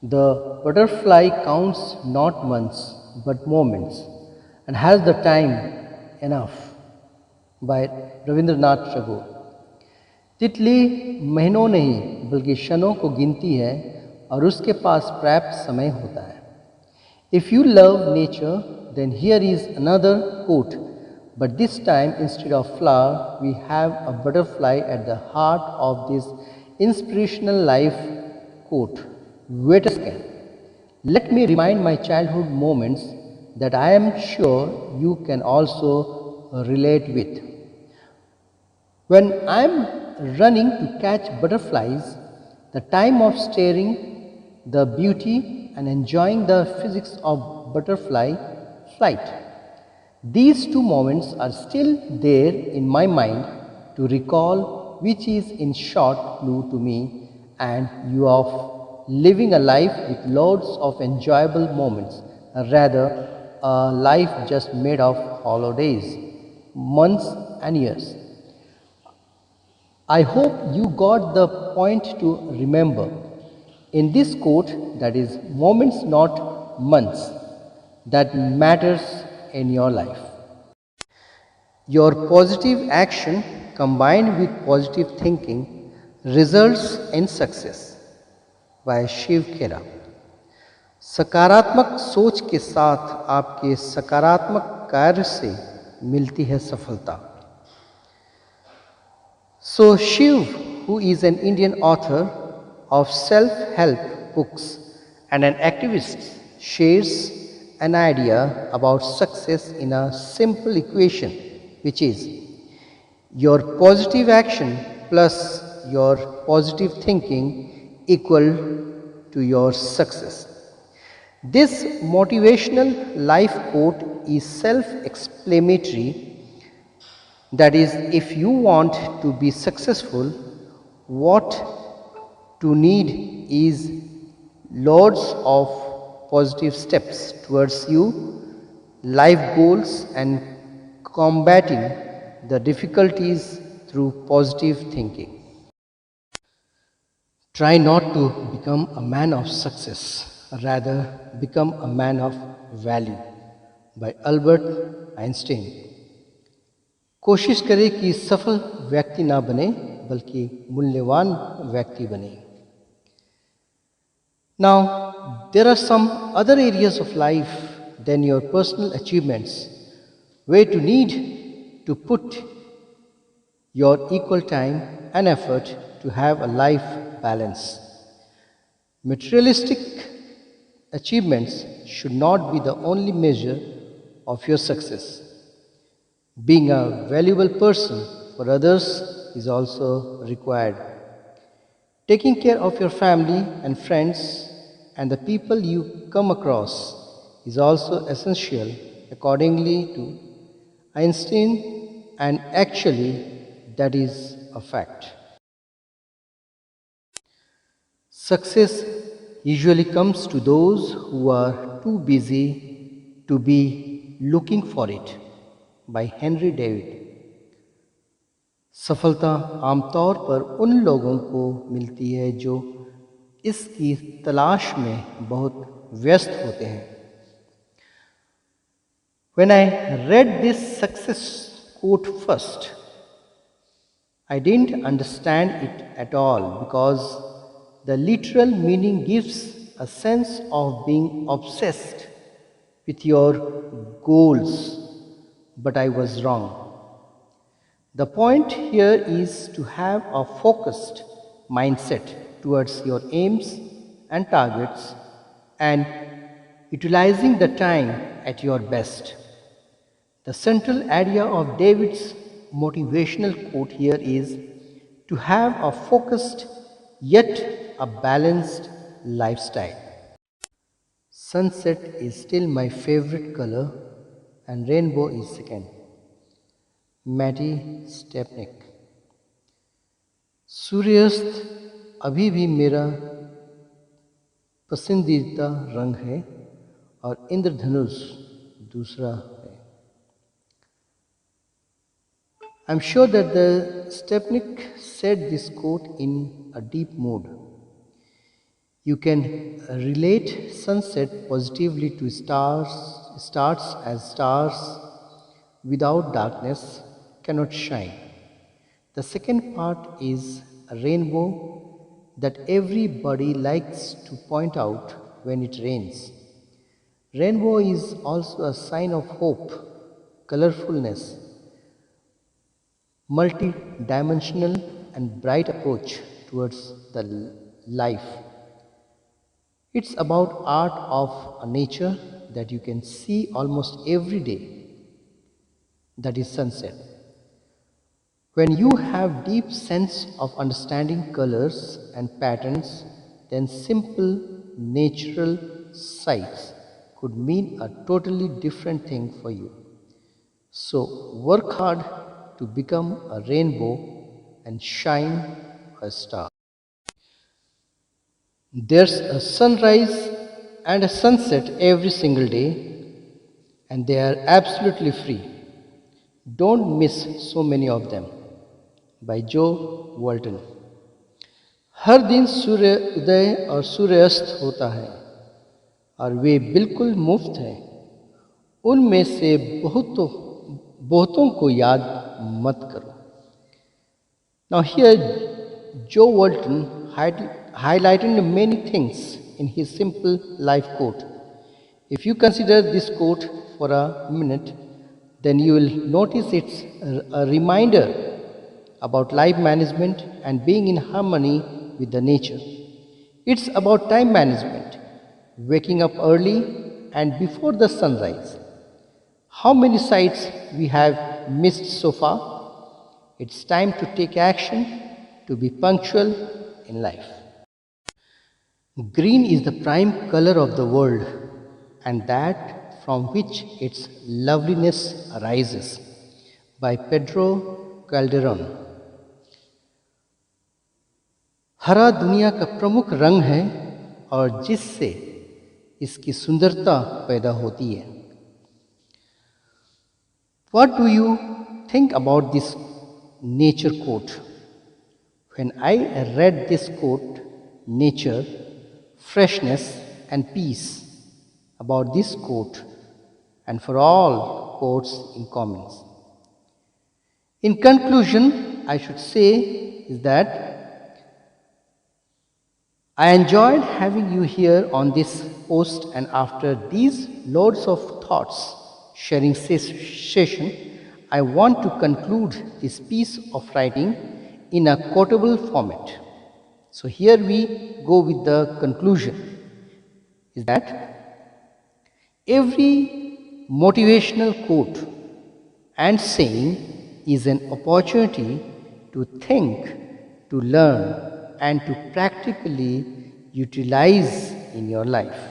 The butterfly counts not months but moments and has the time enough by Rabindranath Tagore. तितली महीनों नहीं बल्कि क्षणों को गिनती है और उसके पास पर्याप्त समय होता है। If you love nature, then here is another quote, but this time instead of flower, we have a butterfly at the heart of this inspirational life quote. Wait a second. Let me remind my childhood moments that I am sure you can also relate with. When I am running to catch butterflies, the time of staring, the beauty, and enjoying the physics of butterfly flight. These two moments are still there in my mind to recall, which is in short clue to me and you of living a life with loads of enjoyable moments, rather a life just made of hollow days, months and years. I hope you got the point to remember. In this quote, that is moments not months that matters in your life. Your positive action combined with positive thinking results in success by Shiv खेरा। सकारात्मक सोच के साथ आपके सकारात्मक कार्य से मिलती है सफलता। So Shiv, who is an Indian author of self-help books and an activist, shares an idea about success in a simple equation, which is your positive action plus your positive thinking equal to your success. This motivational life quote is self-explanatory. That is, if you want to be successful, what to need is loads of positive steps towards you, life goals, and combating the difficulties through positive thinking. Try not to become a man of success, rather become a man of value by Albert Einstein. कोशिश करें कि सफल व्यक्ति ना बने बल्कि मूल्यवान व्यक्ति बने। Now, there are some other areas of life than your personal achievements where you need to put your equal time and effort to have a life balance. Materialistic achievements should not be the only measure of your success. Being a valuable person for others is also required. Taking care of your family and friends and the people you come across is also essential, accordingly to Einstein, and actually, that is a fact. Success usually comes to those who are too busy to be looking for it. by Henry David. सफलता आमतौर पर उन लोगों को मिलती है जो इसकी तलाश में बहुत व्यस्त होते हैं। When I read this success quote first, I didn't understand it at all because the literal meaning gives a sense of being obsessed with your goals, but I was wrong. The point here is to have a focused mindset towards your aims and targets and utilizing the time at your best. The central idea of David's motivational quote here is to have a focused yet a balanced lifestyle. Sunset is still my favorite color and rainbow is second. मैटी स्टेपनिक। सूर्यास्त अभी भी मेरा पसंदीदा रंग है और इंद्रधनुष दूसरा है। I'm sure that the Stepnik said this quote in a deep mood. You can relate sunset positively to stars as stars without darkness cannot shine. The second part is a rainbow that everybody likes to point out when it rains. Rainbow is also a sign of hope, colorfulness, multi-dimensional and bright approach towards the life. It's about art of a nature that you can see almost every day, that is sunset. When you have deep sense of understanding colors and patterns, then simple natural sights could mean a totally different thing for you. So work hard to become a rainbow and shine a star. There's a sunrise and a sunset every single day, and they are absolutely free. Don't miss so many of them. By Joe Walton. हर दिन सूर्य उदय और सूर्यास्त होता है और वे बिल्कुल मुफ्त हैं। उनमें से बहुतों को याद मत करो। Now here Joe Walton highlighted many things in his simple life quote. If you consider this quote for a minute, then you will notice it's a reminder about life management and being in harmony with the nature. It's about time management, waking up early and before the sunrise. How many sights we have missed so far? It's time to take action, to be punctual in life. Green is the prime color of the world, and that from which its loveliness arises. By Pedro Calderon. हरा दुनिया का प्रमुख रंग है और जिससे इसकी सुंदरता पैदा होती है. What do you think about this nature quote? When I read this quote, nature, freshness and peace, about this quote and for all quotes in comments. In conclusion, I should say is that I enjoyed having you here on this post, and after these loads of thoughts sharing session, I want to conclude this piece of writing in a quotable format. So here we go with the conclusion, is that every motivational quote and saying is an opportunity to think, to learn and to practically utilize in your life.